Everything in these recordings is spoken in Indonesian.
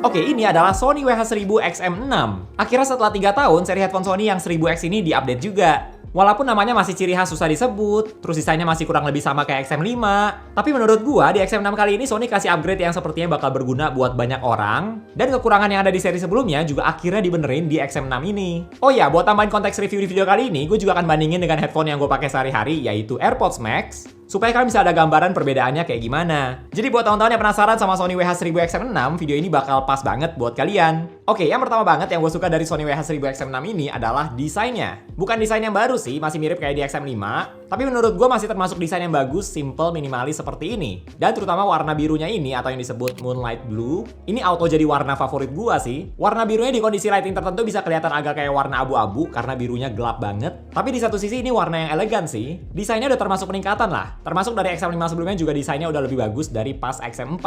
Oke, ini adalah Sony WH-1000XM6. Akhirnya setelah 3 tahun, seri headphone Sony yang 1000X ini diupdate juga. Walaupun namanya masih ciri khas susah disebut, terus desainnya masih kurang lebih sama kayak XM5, tapi menurut gua di XM6 kali ini Sony kasih upgrade yang sepertinya bakal berguna buat banyak orang, dan kekurangan yang ada di seri sebelumnya juga akhirnya dibenerin di XM6 ini. Oh ya, buat tambahin konteks review di video kali ini, gue juga akan bandingin dengan headphone yang gue pakai sehari-hari, yaitu AirPods Max, supaya kalian bisa ada gambaran perbedaannya kayak gimana. Jadi buat teman-teman yang penasaran sama Sony WH-1000XM6, video ini bakal pas banget buat kalian. Oke, yang pertama banget yang gue suka dari Sony WH-1000XM6 ini adalah desainnya. Bukan desain yang baru sih, masih mirip kayak di XM5, tapi menurut gue masih termasuk desain yang bagus, simple, minimalis seperti ini. Dan terutama warna birunya ini, atau yang disebut Moonlight Blue, ini auto jadi warna favorit gue sih. Warna birunya di kondisi lighting tertentu bisa kelihatan agak kayak warna abu-abu, karena birunya gelap banget. Tapi di satu sisi ini warna yang elegan sih. Desainnya udah termasuk peningkatan lah. Termasuk dari XM5 sebelumnya juga desainnya udah lebih bagus dari pas XM4.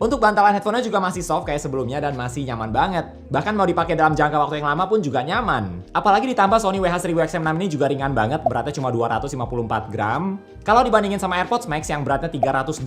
Untuk bantalan headphone-nya juga masih soft kayak sebelumnya dan masih nyaman banget. Bahkan mau dipakai dalam jangka waktu yang lama pun juga nyaman. Apalagi ditambah Sony WH-1000XM6 ini juga ringan banget, beratnya cuma 254 gram. Kalau dibandingin sama AirPods Max yang beratnya 386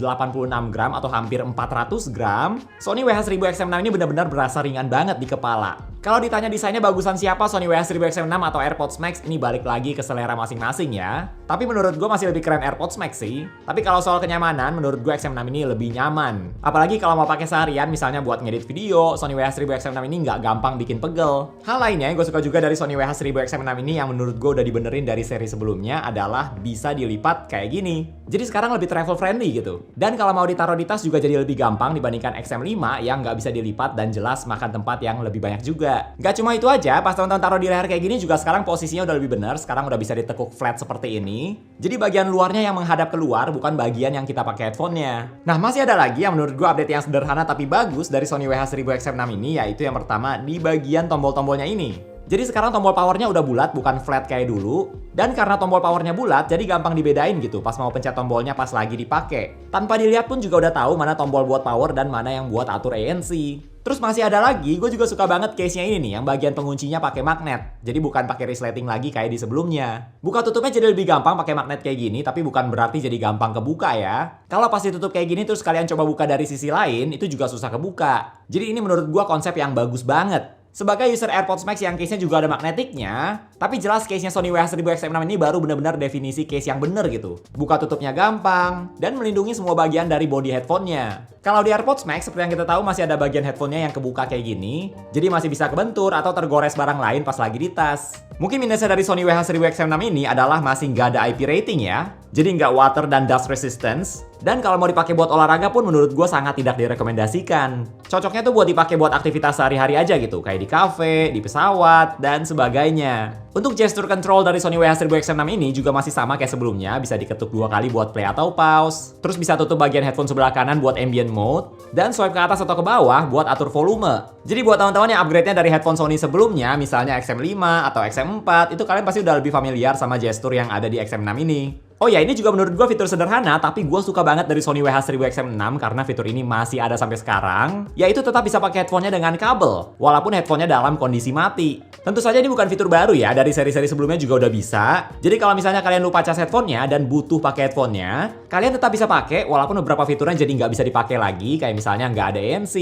gram atau hampir 400 gram, Sony WH-1000XM6 ini benar-benar berasa ringan banget di kepala. Kalau ditanya desainnya bagusan siapa, Sony WH-1000XM6 atau AirPods Max, ini balik lagi ke selera masing-masing ya. Tapi menurut gue masih lebih keren AirPods Max sih. Tapi kalau soal kenyamanan, menurut gue XM6 ini lebih nyaman. Apalagi kalau mau pakai seharian, misalnya buat ngedit video, Sony WH-1000XM6 ini nggak gampang bikin pegel. Hal lainnya yang gue suka juga dari Sony WH-1000XM6 ini yang menurut gue udah dibenerin dari seri sebelumnya adalah bisa dilipat kayak gini. Jadi sekarang lebih travel friendly gitu. Dan kalau mau ditaruh di tas juga jadi lebih gampang dibandingkan XM5 yang nggak bisa dilipat dan jelas makan tempat yang lebih banyak juga. Nggak cuma itu aja, pas teman-teman taruh di leher kayak gini juga sekarang posisinya udah lebih benar. Sekarang udah bisa ditekuk flat seperti ini. Jadi bagian luarnya yang menghadap keluar, bukan bagian yang kita pakai headphone-nya. Nah, masih ada lagi yang menurut gue update yang sederhana tapi bagus dari Sony WH-1000XM6 ini, yaitu yang pertama di bagian tombol-tombolnya ini. Jadi sekarang tombol powernya udah bulat, bukan flat kayak dulu. Dan karena tombol powernya bulat, jadi gampang dibedain gitu pas mau pencet tombolnya pas lagi dipakai. Tanpa dilihat pun juga udah tahu mana tombol buat power dan mana yang buat atur ANC. Terus masih ada lagi, gue juga suka banget case-nya ini nih, yang bagian penguncinya pakai magnet. Jadi bukan pakai resleting lagi kayak di sebelumnya. Buka tutupnya jadi lebih gampang pakai magnet kayak gini, tapi bukan berarti jadi gampang kebuka ya. Kalau pas ditutup kayak gini terus kalian coba buka dari sisi lain, itu juga susah kebuka. Jadi ini menurut gue konsep yang bagus banget. Sebagai user AirPods Max yang case-nya juga ada magnetiknya, tapi jelas case-nya Sony WH-1000XM6 ini baru benar-benar definisi case yang bener gitu. Buka tutupnya gampang, dan melindungi semua bagian dari body headphone-nya. Kalau di AirPods Max, seperti yang kita tahu masih ada bagian headphone-nya yang kebuka kayak gini, jadi masih bisa kebentur atau tergores barang lain pas lagi di tas. Mungkin minusnya dari Sony WH-1000XM6 ini adalah masih nggak ada IP rating ya, jadi nggak water dan dust resistance. Dan kalau mau dipakai buat olahraga pun menurut gue sangat tidak direkomendasikan. Cocoknya tuh buat dipakai buat aktivitas sehari-hari aja gitu, kayak di cafe, di pesawat, dan sebagainya. Untuk gesture control dari Sony WH-1000XM6 ini juga masih sama kayak sebelumnya, bisa diketuk 2 kali buat play atau pause, terus bisa tutup bagian headphone sebelah kanan buat ambient mode, dan swipe ke atas atau ke bawah buat atur volume. Jadi buat teman-teman yang upgrade-nya dari headphone Sony sebelumnya, misalnya XM5 atau XM4, itu kalian pasti udah lebih familiar sama gesture yang ada di XM6 ini. Oh ya, ini juga menurut gue fitur sederhana, tapi gue suka banget dari Sony WH-1000XM6 karena fitur ini masih ada sampai sekarang, yaitu tetap bisa pakai headphone-nya dengan kabel, walaupun headphone-nya dalam kondisi mati. Tentu saja ini bukan fitur baru ya, dari seri-seri sebelumnya juga udah bisa. Jadi kalau misalnya kalian lupa cas headphone-nya dan butuh pakai headphone-nya, kalian tetap bisa pakai walaupun beberapa fiturnya jadi nggak bisa dipakai lagi, kayak misalnya nggak ada ANC,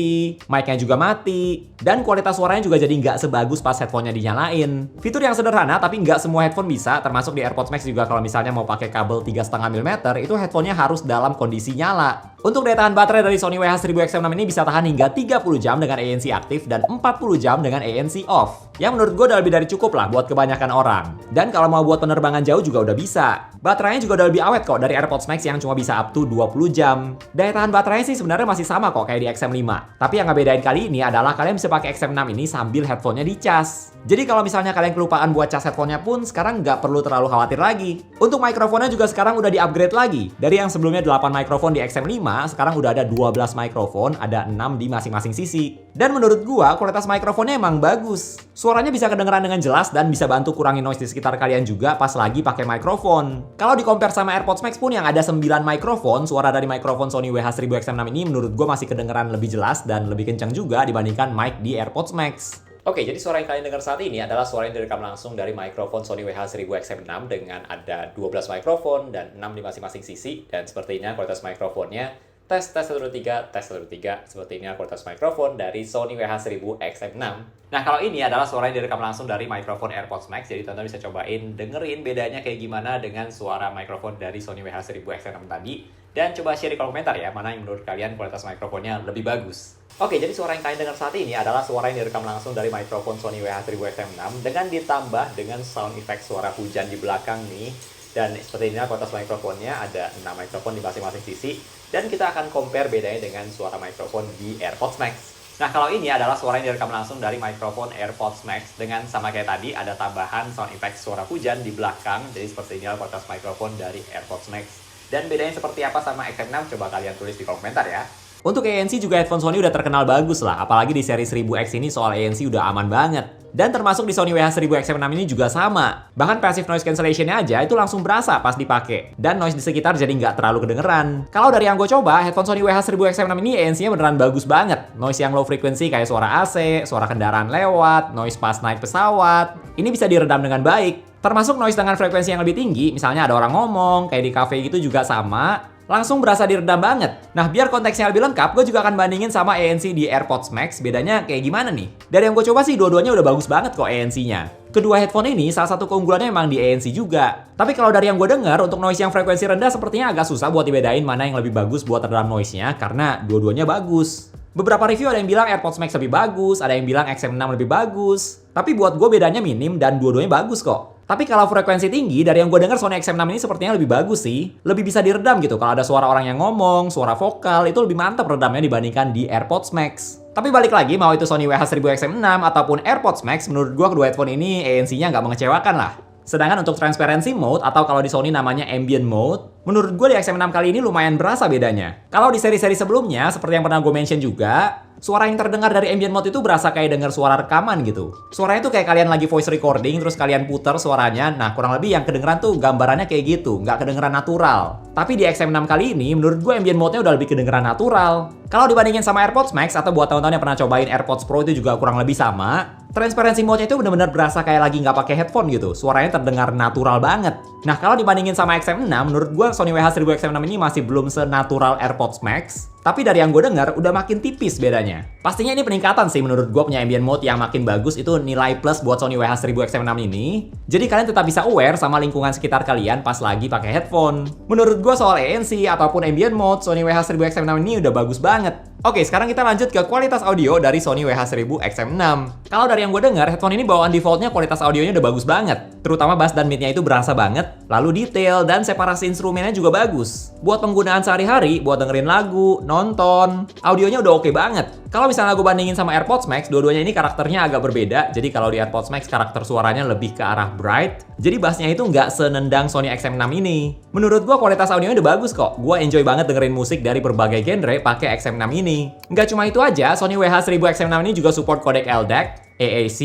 mic-nya juga mati, dan kualitas suaranya juga jadi nggak sebagus pas headphone-nya dinyalain. Fitur yang sederhana, tapi nggak semua headphone bisa, termasuk di AirPods Max juga kalau misalnya mau pakai kabel 3,5 mm, itu headphone-nya harus dalam kondisi nyala. Untuk daya tahan baterai dari Sony WH-1000XM6 ini bisa tahan hingga 30 jam dengan ANC aktif dan 40 jam dengan ANC off. Yang menurut gue udah lebih dari cukup lah buat kebanyakan orang. Dan kalau mau buat penerbangan jauh juga udah bisa. Baterainya juga udah lebih awet kok dari AirPods Max yang cuma bisa up to 20 jam. Daya tahan baterainya sih sebenarnya masih sama kok kayak di XM5. Tapi yang ngebedain kali ini adalah kalian bisa pakai XM6 ini sambil headphone-nya dicas. Jadi kalau misalnya kalian kelupaan buat cas headphone-nya pun sekarang nggak perlu terlalu khawatir lagi. Untuk mikrofonnya juga sekarang udah di-upgrade lagi. Dari yang sebelumnya 8 mikrofon di XM5, sekarang udah ada 12 mikrofon, ada 6 di masing-masing sisi. Dan menurut gua, kualitas mikrofonnya emang bagus. Suaranya bisa kedengeran dengan jelas dan bisa bantu kurangi noise di sekitar kalian juga pas lagi pakai mikrofon. Kalau di-compare sama AirPods Max pun yang ada 9 mikrofon, suara dari mikrofon Sony WH-1000XM6 ini menurut gua masih kedengeran lebih jelas dan lebih kencang juga dibandingkan mic di AirPods Max. Oke, jadi suara yang kalian dengar saat ini adalah suara yang direkam langsung dari mikrofon Sony WH-1000XM6 dengan ada 12 mikrofon dan 6 di masing-masing sisi. Dan sepertinya kualitas mikrofonnya Tes 123, tes 123. Seperti ini kualitas mikrofon dari Sony WH-1000 XM6. Nah, kalau ini adalah suara yang direkam langsung dari mikrofon AirPods Max. Jadi teman-teman bisa cobain dengerin bedanya kayak gimana dengan suara mikrofon dari Sony WH-1000 XM6 tadi. Dan coba share di kolom komentar ya, mana yang menurut kalian kualitas mikrofonnya lebih bagus. Oke, jadi suara yang kalian dengar saat ini adalah suara yang direkam langsung dari mikrofon Sony WH-1000 XM6 dengan ditambah dengan sound effect suara hujan di belakang nih. Dan seperti ini kualitas mikrofonnya, ada 6 mikrofon di masing-masing sisi. Dan kita akan compare bedanya dengan suara mikrofon di AirPods Max. Nah, kalau ini adalah suara yang direkam langsung dari mikrofon AirPods Max dengan sama kayak tadi, ada tambahan sound effect suara hujan di belakang. Jadi seperti ini kualitas mikrofon dari AirPods Max. Dan bedanya seperti apa sama XM6, coba kalian tulis di kolom komentar ya. Untuk ANC juga headphone Sony udah terkenal bagus lah, apalagi di seri 1000X ini soal ANC udah aman banget. Dan termasuk di Sony WH-1000 XM6 ini juga sama. Bahkan passive noise cancellation-nya aja itu langsung berasa pas dipakai. Dan noise di sekitar jadi nggak terlalu kedengeran. Kalau dari yang gue coba, headphone Sony WH-1000 XM6 ini ANC-nya beneran bagus banget. Noise yang low frequency kayak suara AC, suara kendaraan lewat, noise pas naik pesawat. Ini bisa diredam dengan baik. Termasuk noise dengan frekuensi yang lebih tinggi, misalnya ada orang ngomong, kayak di cafe gitu juga sama. Langsung berasa diredam banget. Nah, biar konteksnya lebih lengkap, gue juga akan bandingin sama ANC di AirPods Max. Bedanya kayak gimana nih? Dari yang gue coba sih, dua-duanya udah bagus banget kok ANC-nya. Kedua headphone ini, salah satu keunggulannya emang di ANC juga. Tapi kalau dari yang gue dengar, untuk noise yang frekuensi rendah sepertinya agak susah buat dibedain mana yang lebih bagus buat redam noise-nya, karena dua-duanya bagus. Beberapa review ada yang bilang AirPods Max lebih bagus, ada yang bilang XM6 lebih bagus. Tapi buat gue bedanya minim dan dua-duanya bagus kok. Tapi kalau frekuensi tinggi, dari yang gue dengar Sony XM6 ini sepertinya lebih bagus sih. Lebih bisa diredam gitu. Kalau ada suara orang yang ngomong, suara vokal, itu lebih mantap redamnya dibandingkan di AirPods Max. Tapi balik lagi, mau itu Sony WH-1000 XM6 ataupun AirPods Max, menurut gue kedua headphone ini ANC-nya nggak mengecewakan lah. Sedangkan untuk transparency mode atau kalau di Sony namanya ambient mode, menurut gue di XM6 kali ini lumayan berasa bedanya. Kalau di seri-seri sebelumnya, seperti yang pernah gue mention juga, suara yang terdengar dari ambient mode itu berasa kayak denger suara rekaman gitu. Suaranya tuh kayak kalian lagi voice recording, terus kalian puter suaranya. Nah, kurang lebih yang kedengeran tuh gambarannya kayak gitu, nggak kedengeran natural. Tapi di XM6 kali ini, menurut gue ambient mode-nya udah lebih kedengeran natural. Kalau dibandingin sama AirPods Max, atau buat teman-teman yang pernah cobain AirPods Pro itu juga kurang lebih sama, transparency mode-nya itu benar-benar berasa kayak lagi nggak pakai headphone gitu. Suaranya terdengar natural banget. Nah, kalau dibandingin sama XM6, menurut gue Sony WH-1000 XM6 ini masih belum senatural AirPods Max. Tapi dari yang gue dengar udah makin tipis bedanya. Pastinya ini peningkatan sih menurut gue punya ambient mode yang makin bagus, itu nilai plus buat Sony WH-1000 XM6 ini. Jadi kalian tetap bisa aware sama lingkungan sekitar kalian pas lagi pakai headphone. Menurut gue soal ANC ataupun ambient mode, Sony WH-1000 XM6 ini udah bagus banget. Oke, sekarang kita lanjut ke kualitas audio dari Sony WH-1000 XM6. Kalau dari yang gue dengar, headphone ini bawaan defaultnya kualitas audionya udah bagus banget. Terutama bass dan mid-nya itu berasa banget. Lalu detail dan separasi instrumennya juga bagus. Buat penggunaan sehari-hari, buat dengerin lagu, nonton, audionya udah oke banget. Kalau misalnya gue bandingin sama AirPods Max, dua-duanya ini karakternya agak berbeda. Jadi kalau di AirPods Max karakter suaranya lebih ke arah bright. Jadi bassnya itu nggak senendang Sony XM6 ini. Menurut gue kualitas audionya udah bagus kok. Gue enjoy banget dengerin musik dari berbagai genre pakai XM6 ini. Nggak cuma itu aja, Sony WH-1000 XM6 ini juga support codec LDAC, AAC,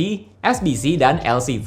SBC, dan LC3.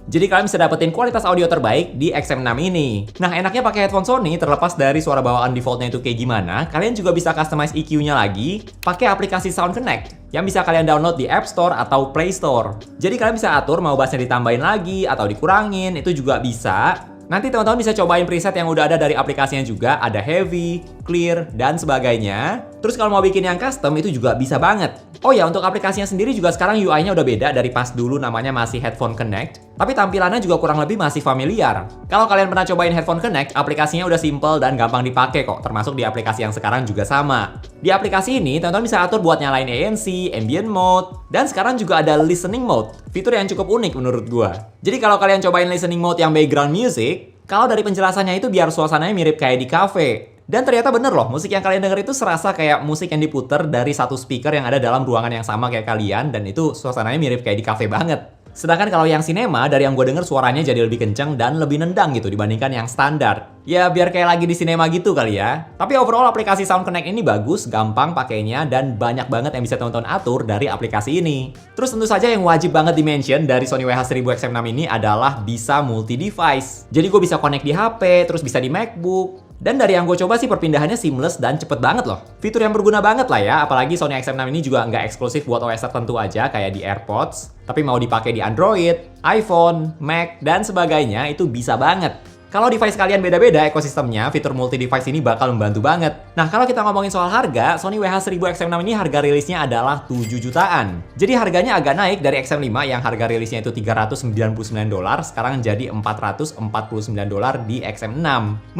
Jadi kalian bisa dapetin kualitas audio terbaik di XM6 ini. Nah, enaknya pakai headphone Sony, terlepas dari suara bawaan defaultnya itu kayak gimana, kalian juga bisa customize EQ-nya lagi pakai aplikasi Sound Connect yang bisa kalian download di App Store atau Play Store. Jadi kalian bisa atur mau bassnya ditambahin lagi atau dikurangin, itu juga bisa. Nanti teman-teman bisa cobain preset yang udah ada dari aplikasinya juga, ada heavy, clear, dan sebagainya. Terus kalau mau bikin yang custom itu juga bisa banget. Oh ya, untuk aplikasinya sendiri juga sekarang UI-nya udah beda dari pas dulu namanya masih Headphone Connect. Tapi tampilannya juga kurang lebih masih familiar. Kalau kalian pernah cobain Headphone Connect, aplikasinya udah simple dan gampang dipakai kok, termasuk di aplikasi yang sekarang juga sama. Di aplikasi ini, teman-teman bisa atur buat nyalain ANC, ambient mode, dan sekarang juga ada listening mode, fitur yang cukup unik menurut gua. Jadi kalau kalian cobain listening mode yang background music, kalau dari penjelasannya itu biar suasananya mirip kayak di cafe. Dan ternyata bener loh, musik yang kalian denger itu serasa kayak musik yang diputer dari satu speaker yang ada dalam ruangan yang sama kayak kalian, dan itu suasananya mirip kayak di cafe banget. Sedangkan kalau yang sinema, dari yang gue denger suaranya jadi lebih kenceng dan lebih nendang gitu dibandingkan yang standar. Ya biar kayak lagi di sinema gitu kali ya. Tapi overall aplikasi Sound Connect ini bagus, gampang pakainya, dan banyak banget yang bisa teman-teman atur dari aplikasi ini. Terus tentu saja yang wajib banget di-mention dari Sony WH-1000 XM6 ini adalah bisa multi-device. Jadi gue bisa connect di HP, terus bisa di MacBook. Dan dari yang gue coba sih perpindahannya seamless dan cepet banget loh. Fitur yang berguna banget lah ya, apalagi Sony XM6 ini juga nggak eksklusif buat OS tertentu aja kayak di AirPods. Tapi mau dipakai di Android, iPhone, Mac, dan sebagainya itu bisa banget. Kalau device kalian beda-beda ekosistemnya, fitur multi-device ini bakal membantu banget. Nah, kalau kita ngomongin soal harga, Sony WH-1000 XM6 ini harga rilisnya adalah 7 jutaan. Jadi harganya agak naik dari XM5 yang harga rilisnya itu $399, sekarang jadi $449 di XM6.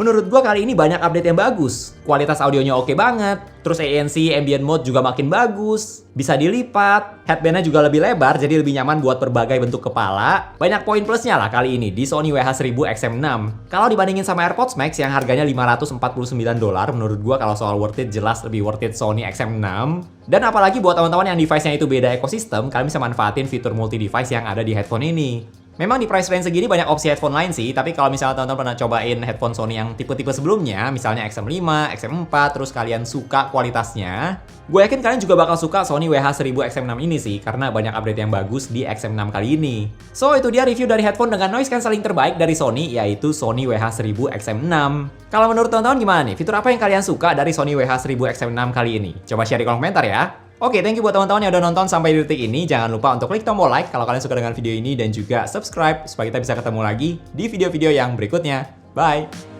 Menurut gua kali ini banyak update yang bagus. Kualitas audionya oke banget, terus ANC, ambient mode juga makin bagus, bisa dilipat, headbandnya juga lebih lebar jadi lebih nyaman buat berbagai bentuk kepala. Banyak poin plusnya lah kali ini di Sony WH-1000 XM6. Kalau dibandingin sama AirPods Max yang harganya $549, menurut gua kalau soal worth it jelas lebih worth it Sony XM6. Dan apalagi buat teman-teman yang device-nya itu beda ekosistem, kalian bisa manfaatin fitur multi-device yang ada di headphone ini. Memang di price range segini banyak opsi headphone lain sih, tapi kalau misalnya teman-teman pernah cobain headphone Sony yang tipe-tipe sebelumnya, misalnya XM5, XM4, terus kalian suka kualitasnya, gue yakin kalian juga bakal suka Sony WH-1000 XM6 ini sih, karena banyak update yang bagus di XM6 kali ini. So, itu dia review dari headphone dengan noise cancelling terbaik dari Sony, yaitu Sony WH-1000 XM6. Kalau menurut teman-teman gimana nih? Fitur apa yang kalian suka dari Sony WH-1000 XM6 kali ini? Coba share di kolom komentar ya. Oke, thank you buat teman-teman yang udah nonton sampai di detik ini. Jangan lupa untuk klik tombol like kalau kalian suka dengan video ini dan juga subscribe supaya kita bisa ketemu lagi di video-video yang berikutnya. Bye!